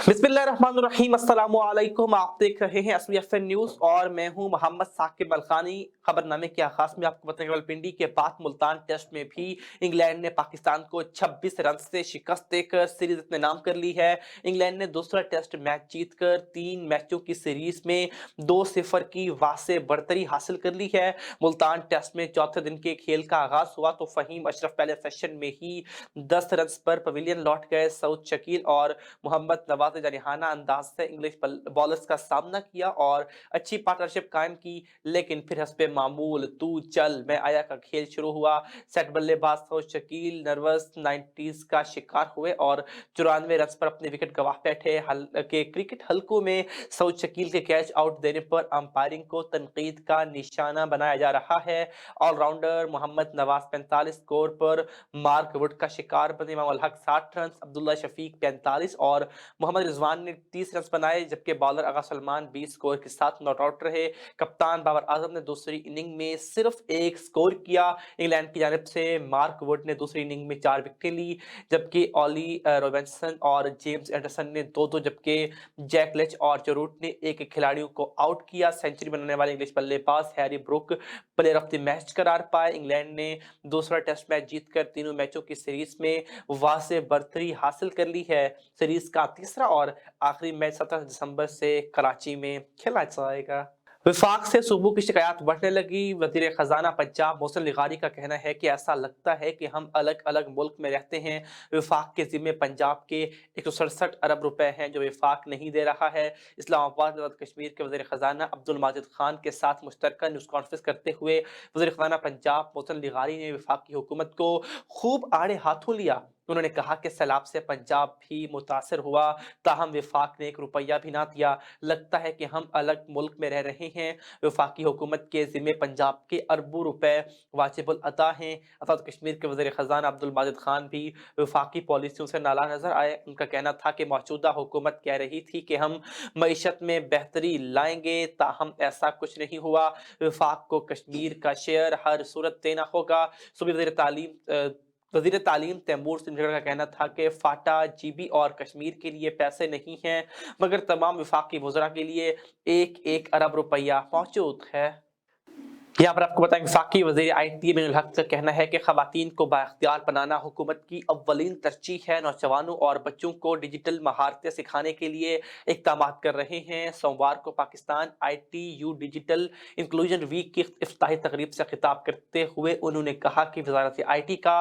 बिस्मिल्लाहिर्रहमानिर्रहीम, अस्सलामु अलैकुम। आप देख रहे हैं SBFN न्यूज़ और मैं हूं मोहम्मद साकिब अलखानी। खबरनामे के आगाज में आपको बताएं, रावलपिंडी के पाक मुल्तान टेस्ट में भी इंग्लैंड ने पाकिस्तान को 26 रन से शिकस्त देकर सीरीज अपने नाम कर ली है। इंग्लैंड ने दूसरा टेस्ट मैच जीतकर 3 मैचों की सीरीज में 2-0 की वासे बढ़तरी हासिल कर ली है। मुल्तान टेस्ट में चौथे दिन के खेल का आगाज हुआ तो फहीम अशरफ पहले सेशन में ही 10 रन पर पवेलियन लौट गए। सऊद शकील और मोहम्मद नवाज ने जानिहाना अंदाज से इंग्लिश बॉलर्स का सामना किया और अच्छी पार्टनरशिप कायम की, लेकिन फिर हस्बे मामूल तू चल मैं आया का खेल शुरू हुआ। सेट बल्लेबाज सऊद शकील नर्वस 90s का शिकार हुए और 94 रन पर अपने विकेट गंवा बैठे। के क्रिकेट हलकों में सऊद शकील के कैच आउट देने पर अंपायरिंग को तनकीद का निशाना बनाया जा रहा है। ऑलराउंडर मोहम्मद नवाज 45 स्कोर पर मार्क वुड का शिकार बने। इमाम उल हक 60 रन, अब्दुल्ला शफीक 45 और मोहम्मद रिजवान ने 30 रन बनाए, जबकि बॉलर आगा सलमान 20 स्कोर के साथ नॉट आउट रहे। कप्तान बाबर आजम ने दूसरी इनिंग में सिर्फ 1 स्कोर किया। इंग्लैंड की जानिब से मार्क वुड ने दूसरी इनिंग में 4 विकेटें ली, जबकि ऑली रॉबिन्सन और जेम्स एंडरसन ने 2-2, जबकि जैक लेच और जरूट ने एक खिलाड़ियों को आउट किया। सेंचुरी बनाने वाले इंग्लिश बल्लेबाज Harry Brook player of the match करार पाए। इंग्लैंड ने दूसरा टेस्ट मैच जीतकर तीनों मैचों की सीरीज में वासे बढ़तरी हासिल कर ली है। सीरीज का तीसरा और आखिरी मैच 17 दिसंबर से कराची में खेला जाएगा। विफाक से सूबों की शिकायत बढ़ने लगी। वजीर खजाना पंजाब मोहसिन लिगारी का कहना है कि ऐसा लगता है कि हम अलग अलग मुल्क में रहते हैं। विफाक के जिम्मे पंजाब के 167 अरब रुपए हैं जो विफाक नहीं दे रहा है। इस्लामाबाद में कश्मीर के वजीर खजाना अब्दुल माजिद खान के साथ मुश्तरका न्यूज़ कॉन्फ्रेंस करते हुए वजीर खजाना पंजाब मोहसिन लिगारी ने विफाक की हुकूमत को खूब आड़े हाथों लिया। उन्होंने कहा कि सैलाब से पंजाब भी मुतासर हुआ, ताहम विफाक ने 1 रुपया भी ना दिया। लगता है कि हम अलग मुल्क में रह रहे हैं। वफाकी हुकूमत के जिम्मे पंजाब के अरबों रुपए वाजिबुल अता हैं। आज़ाद कश्मीर के वज़ीर ख़ज़ाना अब्दुल माजिद खान भी वफाकी पॉलिसियों से नाराज़ नजर आए। उनका कहना था कि मौजूदा हुकूमत कह रही थी कि हम मईशत में बेहतरी लाएंगे, ताहम ऐसा कुछ नहीं हुआ। वफाक को कश्मीर का शेयर हर सूरत देना होगा। सूबे वजीर तालीम तैमूर सिंह का कहना था कि फाटा जीबी और कश्मीर के लिए पैसे नहीं हैं, मगर तमाम वफाकी वज़रा के लिए 1-1 अरब रुपया मौजूद है। यहाँ पर आपको बताएं, वफाकी वज़ीर IT अमीनुल हक का कहना है कि ख़वातीन को बाइख्तियार बनाना हुकूमत की अव्वलीन तरजीह है। नौजवानों और बच्चों को डिजिटल महारतें सिखाने के लिए इक़दामात कर रहे हैं। सोमवार को Pakistan ITU digital inclusion week की इफ्तिताही तकरीब से खिताब करते हुए उन्होंने कहा कि वज़ारत IT का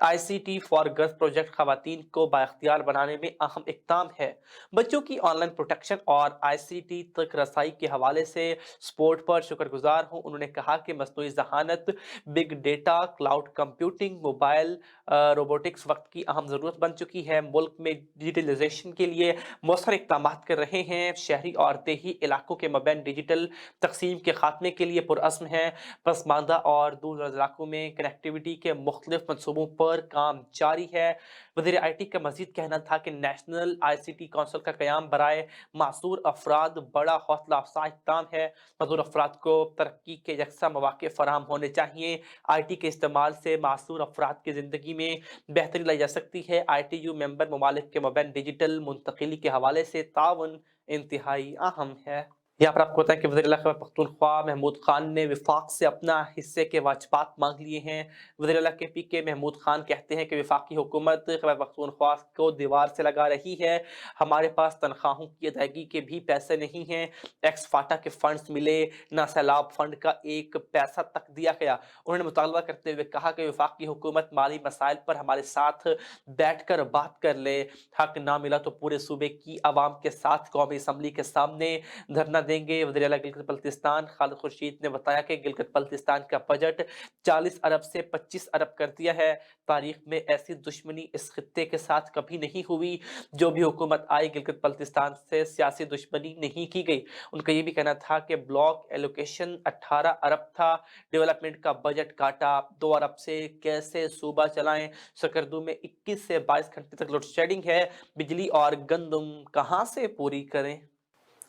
ICT फॉर गर्ल्स प्रोजेक्ट ख़वातीन को बाइख्तियार बनाने में अहम इक़दाम है। बच्चों की ऑनलाइन प्रोटेक्शन और ICT तक रसाई के हवाले से सपोर्ट पर शुक्रगुजार हूँ। उन्होंने कहा कि मसनूई ज़हानत, big data, cloud computing, mobile robotics वक्त की अहम ज़रूरत बन चुकी है। मुल्क में डिजिटलाइजेशन के लिए मौसर इक़दामात कर रहे हैं। शहरी और देही इलाकों के मबैन डिजिटल तकसीम के खात्मे के लिए पुरअज़्म है। पसमानदा और दूर दराज इलाकों में कनेक्टिविटी के मुख्तलिफ मनसूबों पर काम जारी है। वज़ीर IT का मजीद कहना था कि नेशनल ICT काउंसिल का क़याम बराए मासूर अफराद बड़ा हौसला अफजा इक़दाम है। मजदूर अफराद को तरक्की के यकसा मौक़े फराहम होने चाहिए। IT के इस्तेमाल से मासूर अफराद की ज़िंदगी में बेहतरी लाई जा सकती है। ITU मेंबर ममालिक के मबैन डिजिटल मुंतकिली के हवाले से ताउन इंतहाई अहम है। यहाँ पर आपको बताएं कि वज़ीर आला खैबर पख्तूनख्वा महमूद खान ने विफाक से अपना हिस्से के वाजबात मांग लिए हैं। वज़ीर आला के PK महमूद खान कहते हैं कि वफाकी हुकूमत खैबर पख्तूनख्वा को दीवार से लगा रही है। हमारे पास तनख्वाहों की अदायगी के भी पैसे नहीं हैं। एक्स फाटा के फंड्स मिले, ना सैलाब फंड का एक पैसा तक दिया गया। उन्होंने मुतालबा करते हुए कहा कि वफाकी हुकूमत माली मसाइल पर हमारे साथ बैठ कर बात कर ले। हक ना मिला तो पूरे सूबे की आवाम के साथ कौमी असम्बली के सामने धरना देंगे। वज़ीर आला गिलगित बल्तिस्तान खालिद खुर्शीद ने बताया कि गिलगित बल्तिस्तान का बजट 40 अरब से 25 अरब कर दिया है। तारीख में ऐसी दुश्मनी इस खित्ते के साथ कभी नहीं हुई। जो भी हुकूमत आई गिलगित बल्तिस्तान से सियासी दुश्मनी नहीं की गई। उनका ये भी कहना था कि ब्लॉक एलोकेशन 18 अरब था, डेवलपमेंट का बजट काटा 2 अरब से, कैसे सूबा चलाएं। सकरदू में 21 से 22 घंटे तक लोड शेडिंग है, बिजली और गंदम कहां से पूरी करें।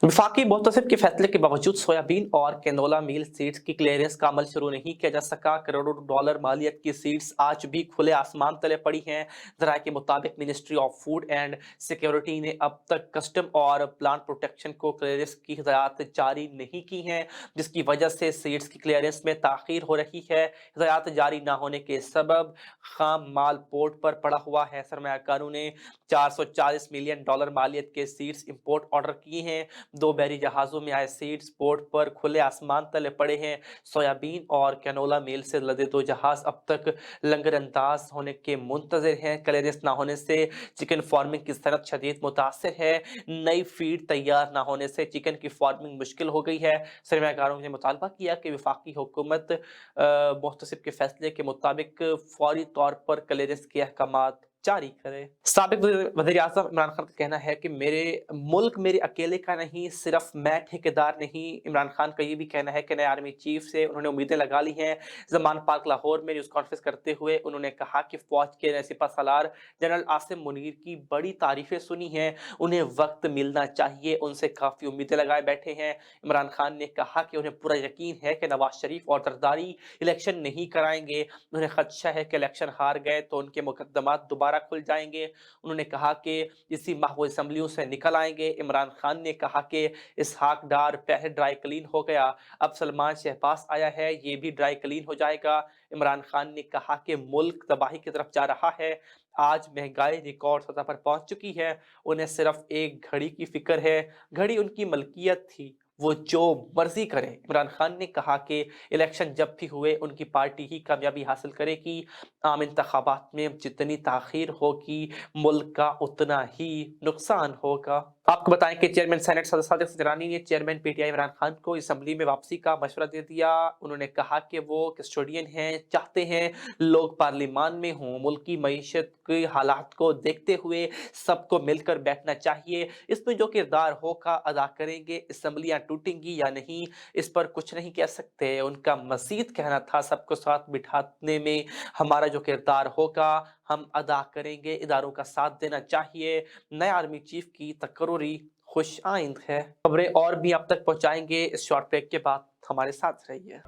वफाकी मुतसिब के फैसले के बावजूद सोयाबीन और कैनोला मील सीड्स की क्लियरेंस का अमल शुरू नहीं किया जा सका। करोड़ों डॉलर मालियत की सीड्स आज भी खुले आसमान तले पड़ी हैं। जराये के मुताबिक ministry of food and security ने अब तक कस्टम और प्लांट प्रोटेक्शन को क्लियरेंस की हिदायत जारी नहीं की हैं, जिसकी वजह से सीड्स की क्लियरेंस में ताखीर हो रही है। हिदायत जारी न होने के सबब खाम माल पोर्ट पर पड़ा हुआ है। सरमायाकारों ने $440 मिलियन मालियत के सीड्स इंपोर्ट ऑर्डर किए हैं। 2 बहरी जहाजों में आए सीड्स पोर्ट पर खुले आसमान तले पड़े हैं। सोयाबीन और कैनोला मील से लदे 2 जहाज अब तक लंगर अंदाज होने के मुंतजर हैं। क्लियरेंस ना होने से चिकन फार्मिंग की सनत शदीद मुतासर है। नई फीड तैयार ना होने से चिकन की फार्मिंग मुश्किल हो गई है। सरमायाकारों ने मुतालबा किया कि वफाकी हुकूमत मुहतसिब के फैसले के मुताबिक फौरी तौर पर क्लियरेंस के अहकामात जारी करे। साबिक वज़ीर आज़म इमरान खान का कहना है कि मेरे मुल्क मेरे अकेले का नहीं, सिर्फ मैं ठेकेदार नहीं। इमरान खान का ये भी कहना है कि नए आर्मी चीफ से उन्होंने उम्मीदें लगा ली हैं। ज़मान पार्क लाहौर में न्यूज़ कॉन्फ्रेंस करते हुए उन्होंने कहा कि फौज के नए सिपह सालार जनरल आसिम मुनीर की बड़ी तारीफें सुनी हैं, उन्हें वक्त मिलना चाहिए, उनसे काफ़ी उम्मीदें लगाए बैठे हैं। इमरान खान ने कहा कि उन्हें पूरा यकीन है कि नवाज शरीफ और जरदारी इलेक्शन नहीं कराएंगे। उन्हें खदशा है कि इलेक्शन हार गए तो उनके मुकदमात दोबारा खुल जाएंगे। उन्होंने कहा कि इसी माह वो असेंबलियों से निकल आएंगे। इमरान खान ने कहा कि इसहाक डार पहले ड्राई क्लीन हो गया, अब सलमान शहबाज आया है, ये भी ड्राई क्लीन हो जाएगा। इमरान खान ने कहा कि मुल्क तबाही की तरफ जा रहा है। आज महंगाई रिकॉर्ड सतह पर पहुंच चुकी है। उन्हें सिर्फ एक घड़ी की फिक्र है, घड़ी उनकी मलकियत थी, वो जो मर्जी करें। इमरान खान ने कहा कि इलेक्शन जब भी हुए उनकी पार्टी ही कामयाबी हासिल करेगी। आम इंतखाबात में जितनी ताखीर होगी मुल्क का उतना ही नुकसान होगा। आपको बताएं कि चेयरमैन सेनेट सदर सादिक सिद्दीकी ने चेयरमैन पीटीआई इमरान खान को असेंबली में वापसी का मशवरा दे दिया। उन्होंने कहा कि वो कस्टोडियन हैं, चाहते हैं लोग पार्लियामान में हों। मुल्क की मईशत के हालात को देखते हुए सबको मिलकर बैठना चाहिए, इसमें जो किरदार होगा अदा करेंगे। असेंबलियां टूटेंगी या नहीं इस पर कुछ नहीं कह सकते। उनका मजीद कहना था सबको साथ बिठाने में हमारा जो किरदार होगा हम अदा करेंगे, इदारों का साथ देना चाहिए। नए आर्मी चीफ की तकर्री खुश आइंद है। खबरें और भी आप तक पहुंचाएंगे इस शॉर्ट ब्रेक के बाद, हमारे साथ रहिए।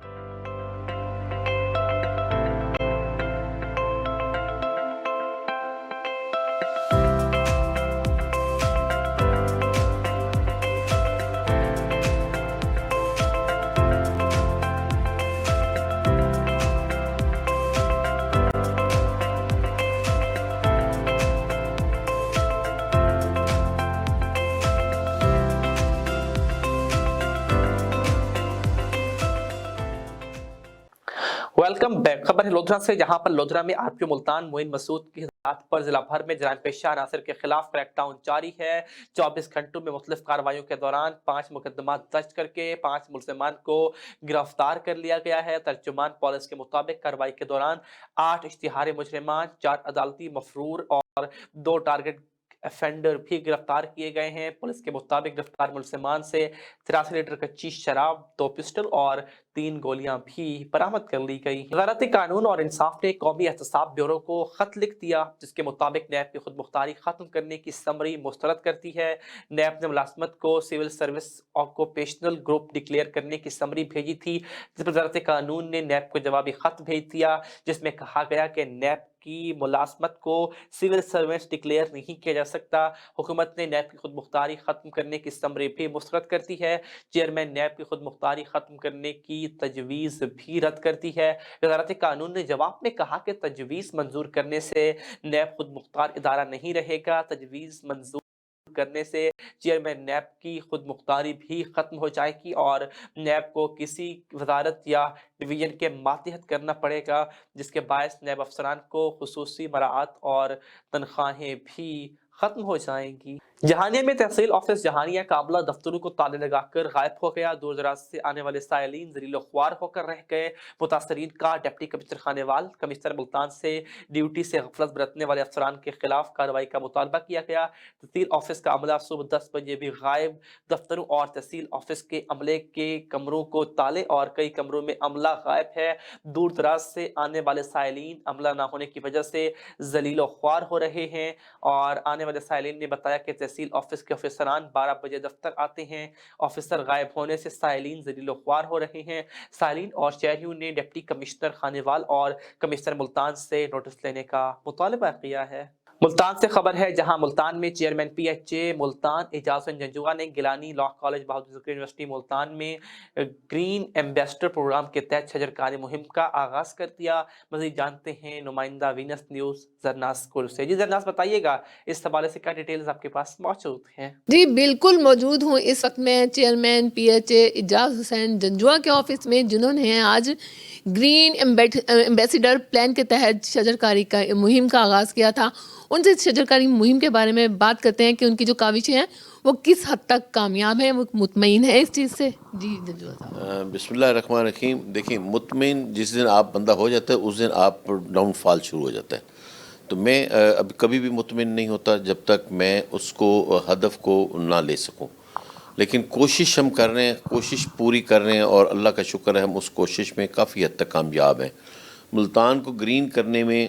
Welcome back. खबर है लोधरा से, जहां पर लोधरा में आरपीओ मुल्तान मोइन मसूद की हिदायत पर जिला भर में जराइम पेशा अनासर के खिलाफ क्रैकडाउन जारी है। 24 घंटों में मुख्तलिफ कार्रवाइयों के दौरान 5 मुकदमा दर्ज करके 5 मुलजिमान को गिरफ्तार कर लिया गया है। तर्जुमान पुलिस के मुताबिक कार्रवाई के दौरान 8 इश्तिहारी मुजरिमान, 4 अदालती मफरूर और 2 टारगेट अफेंडर भी गिरफ्तार किए गए हैं। पुलिस के मुताबिक गिरफ्तार मुलजिमान से 83 लीटर कच्ची शराब, 2 पिस्टल और 3 गोलियां भी बरामद कर ली गई। वज़ारत कानून और इंसाफ ने कौमी एहतसाब ब्यूरो को खत लिख दिया, जिसके मुताबिक नैब की खुद मुख्तारी खत्म करने की समरी मुस्तरद करती है। नैब ने मुलाजमत को civil service occupational group declare करने की समरी भेजी थी, जिस पर वज़ारत कानून ने नैब को जवाबी खत भेज दिया, जिसमें कहा गया कि नैब की मुलाजमत को सिविल सर्वेंट्स डिक्लेयर नहीं किया जा सकता। हुकूमत ने नैब की खुद मुख्तारी खत्म करने की समरी भी मुस्तरद करती है। चेयरमैन नैब की खुद मुख्तारी खत्म करने की तजवीज़ भी रद्द करती है। वज़ारत कानून ने जवाब में कहा कि तजवीज़ मंजूर करने से नैब खुद मुख्तार इदारा नहीं रहेगा। तजवीज़ मंजूर करने से चेयरमैन नैब की खुद मुख्तारी भी खत्म हो जाएगी और नैब को किसी वजारत या डिवीजन के मातहत करना पड़ेगा, जिसके बायस नैब अफसरान को खुसूसी मराआत और तनख्वाहें भी खत्म हो जाएंगी। जहानिया में तहसील ऑफिस जहानिया काबला दफ्तरों को ताले लगाकर गायब हो गया। दूर दराज से आने वाले साइलिन जलीलो ख्वार होकर रह गए। मुतासरीन का deputy commissioner Khanewal commissioner Multan से ड्यूटी से गफलत बरतने वाले अफसरान के खिलाफ कार्रवाई का मुतालबा किया गया। तहसील ऑफिस का अमला सुबह 10 बजे भी गायब। दफ्तरों और तहसील ऑफिस के अमले के कमरों को ताले और कई कमरों में अमला गायब है। दूर दराज से आने वाले साइलिन अमला ना होने की वजह से जलीलो ख्वार हो रहे हैं और आने والے سائلین نے بتایا کہ تحصیل آفس کے افسران 12 بجے دفتر آتے ہیں. آفیسر غائب ہونے سے سائلین ذلیل و خوار ہو رہے ہیں. سائلین اور شہریوں نے ڈپٹی کمشنر خانیوال اور کمشنر ملتان سے نوٹس لینے کا مطالبہ کیا ہے. ملتان سے خبر ہے، جہاں ملتان میں chairman P H A Multan Ijaz Hussain Janjua نے گیلانی لاء کالج بہادر ذکر یونیورسٹی ملتان میں گرین ایمبیسڈر پروگرام کے تحت شجرکاری مہم کا آغاز کر دیا. مزید جانتے ہیں نمائندہ وینس نیوز زرناس کل سے. جی زرناس، بتائیے گا اس حوالے سے کیا ڈیٹیلز آپ کے پاس موجود ہیں؟ جی بالکل موجود ہوں اس وقت میں چیئرمین پی ایچ اے اعجاز حسین جنجوعہ کے آفس میں، جنہوں نے آج گرین ایمبیسیڈر پلان کے تحت شجرکاری کا مہم کا آغاز کیا تھا. ان سے شجرکاری مہم کے بارے میں بات کرتے ہیں کہ ان کی جو کاوشیں ہیں وہ کس حد تک کامیاب ہیں، وہ مطمئن ہے اس چیز سے. جی جنجوعہ صاحب. بسم اللہ الرحمن الرحیم. دیکھیں، مطمئن جس دن آپ بندہ ہو جاتا ہے اس دن آپ پر ڈاؤن فال شروع ہو جاتا ہے. تو میں اب کبھی بھی مطمئن نہیں ہوتا جب تک میں اس کو ہدف کو نہ لے سکوں. لیکن کوشش ہم کر رہے ہیں، کوشش پوری کر رہے ہیں، اور اللہ کا شکر ہے ہم اس کوشش میں کافی حد تک کامیاب ہیں. ملتان کو گرین کرنے میں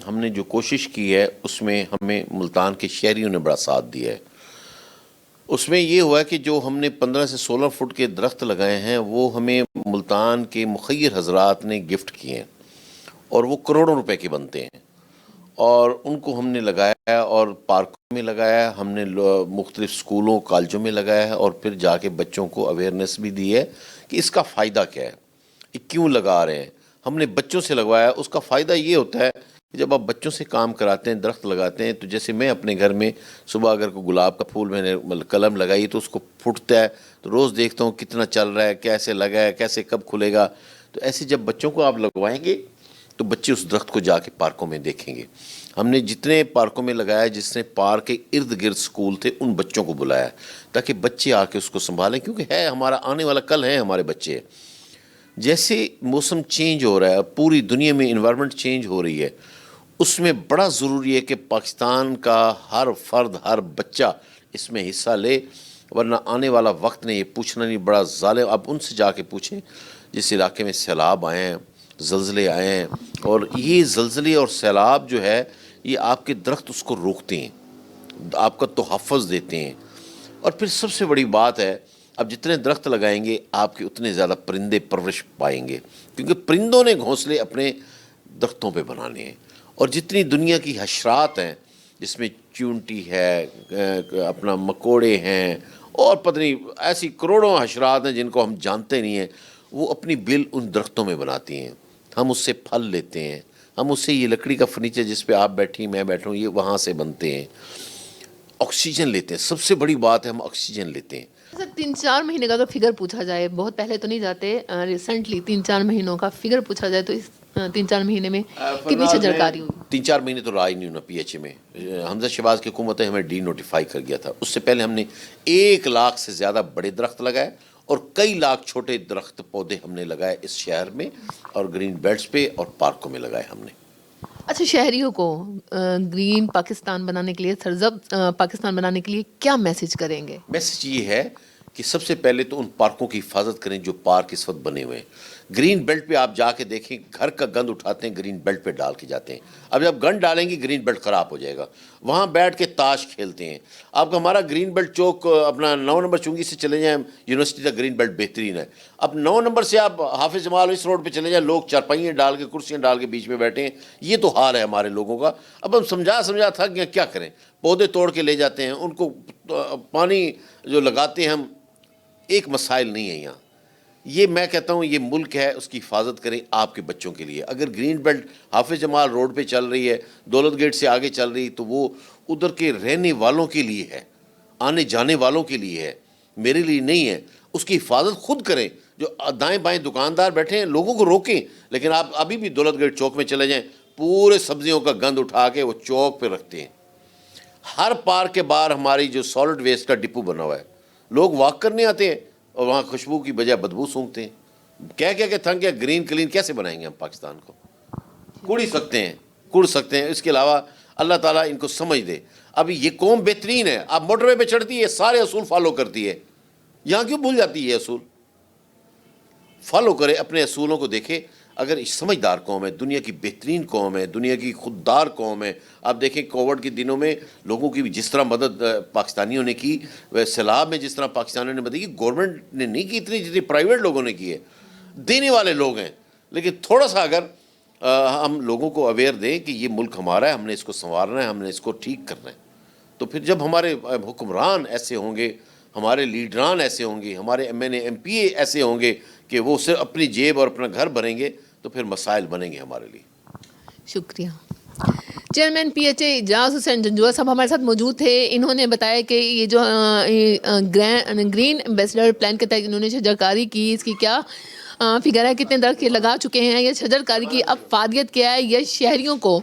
ہم نے جو کوشش کی ہے اس میں ہمیں ملتان کے شہریوں نے بڑا ساتھ دیا ہے. اس میں یہ ہوا کہ جو ہم نے 15 سے 16 فٹ کے درخت لگائے ہیں وہ ہمیں ملتان کے مخیر حضرات نے گفٹ کیے ہیں، اور وہ کروڑوں روپے کے بنتے ہیں. اور ان کو ہم نے لگایا، اور پارکوں میں لگایا، ہم نے مختلف سکولوں کالجوں میں لگایا ہے، اور پھر جا کے بچوں کو اویئرنیس بھی دی ہے کہ اس کا فائدہ کیا ہے، یہ کیوں لگا رہے ہیں. ہم نے بچوں سے لگوایا. اس کا فائدہ یہ ہوتا ہے کہ جب آپ بچوں سے کام کراتے ہیں، درخت لگاتے ہیں، تو جیسے میں اپنے گھر میں صبح اگر کوئی گلاب کا پھول میں نے قلم لگائی تو اس کو پھوٹتا ہے، تو روز دیکھتا ہوں کتنا چل رہا ہے، کیسے لگا ہے، کیسے کب کھلے گا. تو ایسے جب بچوں کو آپ لگوائیں گے تو بچے اس درخت کو جا کے پارکوں میں دیکھیں گے. ہم نے جتنے پارکوں میں لگایا، جس نے پارک کے ارد گرد سکول تھے، ان بچوں کو بلایا تاکہ بچے آ کے اس کو سنبھالیں، کیونکہ ہے ہمارا آنے والا کل ہے ہمارے بچے. جیسے موسم چینج ہو رہا ہے، پوری دنیا میں انوائرمنٹ چینج ہو رہی ہے، اس میں بڑا ضروری ہے کہ پاکستان کا ہر فرد، ہر بچہ اس میں حصہ لے، ورنہ آنے والا وقت نے یہ پوچھنا نہیں. بڑا ظالم. اب ان سے جا کے پوچھیں جس علاقے میں سیلاب آئے ہیں، زلزلے آئے ہیں، اور یہ زلزلے اور سیلاب جو ہے یہ آپ کے درخت اس کو روکتے ہیں، آپ کا تحفظ دیتے ہیں. اور پھر سب سے بڑی بات ہے، اب جتنے درخت لگائیں گے آپ کے اتنے زیادہ پرندے پرورش پائیں گے، کیونکہ پرندوں نے گھونسلے اپنے درختوں پہ بنانے ہیں. اور جتنی دنیا کی حشرات ہیں، جس میں چونٹی ہے، اپنا مکوڑے ہیں، اور پتہ نہیں ایسی کروڑوں حشرات ہیں جن کو ہم جانتے نہیں ہیں، وہ اپنی بل ان درختوں میں بناتی ہیں. ہم اس سے پھل لیتے ہیں، ہم اس سے یہ لکڑی کا فرنیچر جس پہ آپ بیٹھی میں بیٹھوں، یہ وہاں سے بنتے ہیں. آکسیجن لیتے ہیں. سب سے بڑی بات ہے ہم آکسیجن لیتے ہیں. سر 3-4 مہینے کا اگر فگر پوچھا جائے، بہت پہلے تو نہیں جاتے، ریسنٹلی 3-4 مہینوں کا فگر پوچھا جائے تو اس 3-4 مہینے میں کتنی شجرکاری ہوئی؟ 3-4 مہینے تو رہا ہی نہیں ہونا پی ایچ اے میں. حمزہ شہباز کی حکومت نے ہمیں ڈی نوٹیفائی کر گیا تھا. اس سے پہلے ہم نے 1 لاکھ سے زیادہ بڑے درخت لگائے، اور کئی لاکھ چھوٹے درخت پودے ہم نے لگائے اس شہر میں، اور گرین بیلٹس پہ اور پارکوں میں لگائے ہم نے. اچھا، شہریوں کو گرین پاکستان بنانے کے لیے، سرسبز پاکستان بنانے کے لیے کیا میسج کریں گے؟ میسج یہ ہے کہ سب سے پہلے تو ان پارکوں کی حفاظت کریں جو پارک اس وقت بنے ہوئے ہیں. گرین بیلٹ پہ آپ جا کے دیکھیں، گھر کا گند اٹھاتے ہیں، گرین بیلٹ پہ ڈال کے جاتے ہیں. اب جب گند ڈالیں گے گرین بیلٹ خراب ہو جائے گا. وہاں بیٹھ کے تاش کھیلتے ہیں. آپ کا ہمارا گرین بیلٹ چوک اپنا 9 نمبر چونگی سے چلے جائیں، یونیورسٹی کا گرین بیلٹ بہترین ہے. اب 9 نمبر سے آپ حافظ جمال اس روڈ پہ چلے جائیں، لوگ چارپائیاں ڈال کے، کرسیاں ڈال کے بیچ میں بیٹھے ہیں. یہ تو حال ہے ہمارے لوگوں کا. اب ہم سمجھا تھک گئے، کیا کریں. پودے توڑ کے لے جاتے ہیں، ان کو پانی جو لگاتے ہیں ہم، ایک مسائل نہیں ہے یہاں. یہ میں کہتا ہوں یہ ملک ہے، اس کی حفاظت کریں آپ کے بچوں کے لیے. اگر گرین بیلٹ حافظ جمال روڈ پہ چل رہی ہے، دولت گیٹ سے آگے چل رہی، تو وہ ادھر کے رہنے والوں کے لیے ہے، آنے جانے والوں کے لیے ہے، میرے لیے نہیں ہے. اس کی حفاظت خود کریں. جو دائیں بائیں دکاندار بیٹھے ہیں لوگوں کو روکیں. لیکن آپ ابھی بھی دولت گیٹ چوک میں چلے جائیں، پورے سبزیوں کا گند اٹھا کے وہ چوک پہ رکھتے ہیں. ہر پارک کے باہر ہماری جو سالڈ ویسٹ کا ڈپو بنا ہوا ہے، لوگ واک کرنے آتے ہیں اور وہاں خوشبو کی بجائے بدبو سونگتے ہیں. کہہ کے تھنک گیا. گرین کلین کیسے بنائیں گے ہم پاکستان کو؟ کڑ سکتے ہیں. اس کے علاوہ اللہ تعالیٰ ان کو سمجھ دے. ابھی یہ قوم بہترین ہے. اب موٹر وے پہ چڑھتی ہے، سارے اصول فالو کرتی ہے. یہاں کیوں بھول جاتی ہے اصول؟ فالو کرے، اپنے اصولوں کو دیکھے. اگر سمجھدار قوم ہے، دنیا کی بہترین قوم ہے، دنیا کی خوددار قوم ہے. آپ دیکھیں کووڈ کے دنوں میں لوگوں کی جس طرح مدد پاکستانیوں نے کی، سیلاب میں جس طرح پاکستانیوں نے مدد کی، گورنمنٹ نے نہیں کی اتنی جتنی پرائیویٹ لوگوں نے کی ہے. دینے والے لوگ ہیں، لیکن تھوڑا سا اگر ہم لوگوں کو اویئر دیں کہ یہ ملک ہمارا ہے، ہم نے اس کو سنوارنا ہے، ہم نے اس کو ٹھیک کرنا ہے، تو پھر جب ہمارے حکمران ایسے ہوں گے، ہمارے لیڈران ایسے ہوں گے، ہمارے M N A M P A ایسے ہوں گے کہ وہ صرف اپنی جیب اور اپنا گھر بھریں گے، تو پھر مسائل بنیں گے ہمارے لیے. شکریہ. چیئرمین پی ایچ اے اجاز حسین جنجوعہ صاحب ہمارے ساتھ موجود تھے. انہوں نے بتایا کہ یہ جو گرین ایمبیسڈر پلان کے تحت انہوں نے شجر کاری کی، اس کی کیا فگر ہے، کتنے درخت یہ لگا چکے ہیں، یہ شجر کاری کی افادیت کیا ہے، یہ شہریوں کو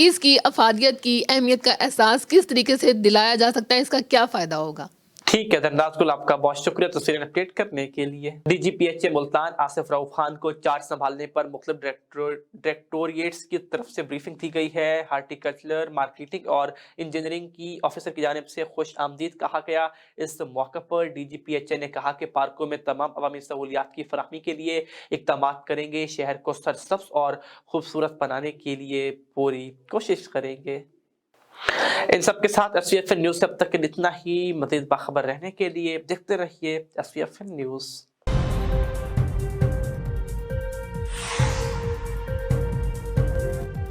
اس کی افادیت کی اہمیت کا احساس کس طریقے سے دلایا جا سکتا ہے، اس کا کیا فائدہ ہوگا. ٹھیک ہے دھنراج گل، آپ کا بہت شکریہ تصویریں اپڈیٹ کرنے کے لیے. D G P H A Multan Asif Rauf Khan کو چارج سنبھالنے پر مختلف ڈائریکٹوریٹس کی طرف سے بریفنگ دی گئی ہے. ہارٹیکلچر، مارکیٹنگ اور انجینئرنگ کی آفیسر کی جانب سے خوش آمدید کہا گیا. اس موقع پر ڈی جی پی ایچ اے نے کہا کہ پارکوں میں تمام عوامی سہولیات کی فراہمی کے لیے اقدامات کریں گے، شہر کو سرسبز اور خوبصورت بنانے کے لیے پوری کوشش کریں گے. ان سب کے ساتھ ایس وی ایف این نیوز سے اب تک اتنا ہی. مزید باخبر رہنے کے لیے دیکھتے رہیے ایس وی ایف این نیوز.